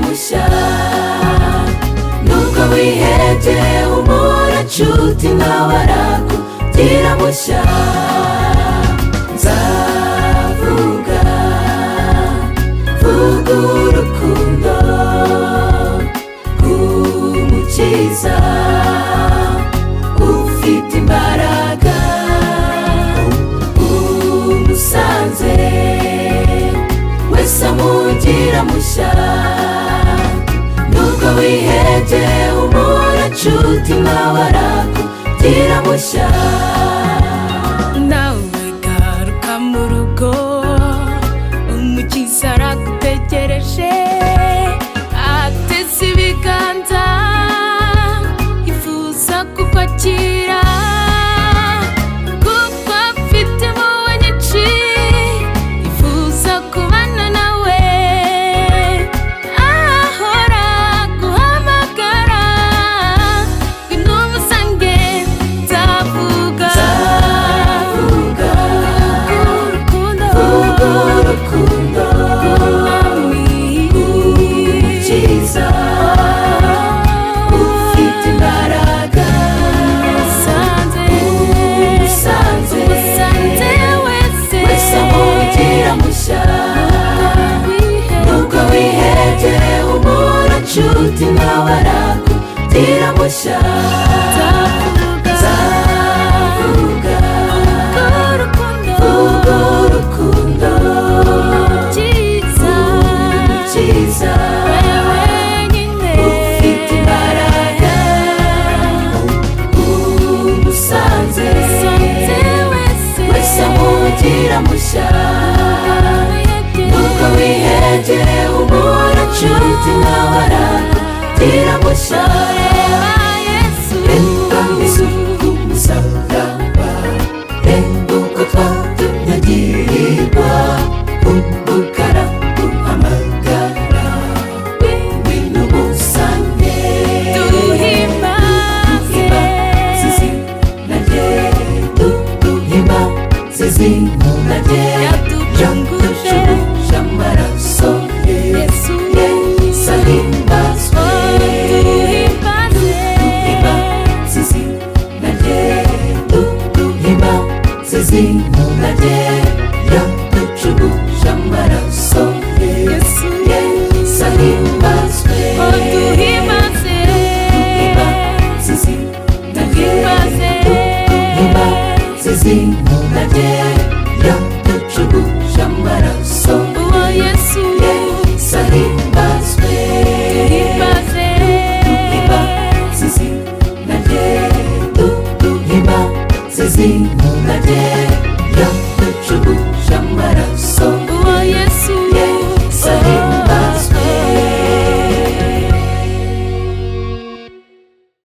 mushya. Nubwo wihebye humura nshuti, nawe arakugira mushya. Nzavuga vuga urukundo rw'umukiza ufite imbaraga, umusanze wese amugira mushya. Nubwo wihebye humura nshuti, nawe arakugira mushya. Nawe garuka mu rugo, umukiza aragutegereje, ateze ibiganza yifuza kukwakira, kuko afite impuhwe nyinshi yifuza kubana nawe, ahora guhamagara ngwino umusange. Nzavuga urukundo umukiza ufite imbaraga, umusanze wese amugira mushya. Nubwo wihebye humura nshuti, nawe arakugira mushya. Nzavuga vuga urukundo umukiza ufite imbaraga, umusanze wese amugira mushya. Nubwo wihebye humura nshuti, nawe arakugira mushya. Reba Yesu ku musaraba, reba uko twatunyagirirwa, kumbuka araguhamagara, ngwino umusange. Duhimbaze izina rye, duhimbaze izina rye, yaducunguje amaraso ye, Yesu ahimbazwe. Duhimbaze izina rye, duhimbaze izina rye, yaducunguje amaraso ye, Yesu ahimbazwe. Duhimbaze izina rye, duhimbaze izina rye, yaducunguje amaraso ye, Yesu ahimbazwe. Duhimbaze izina rye, duhimbaze izina rye,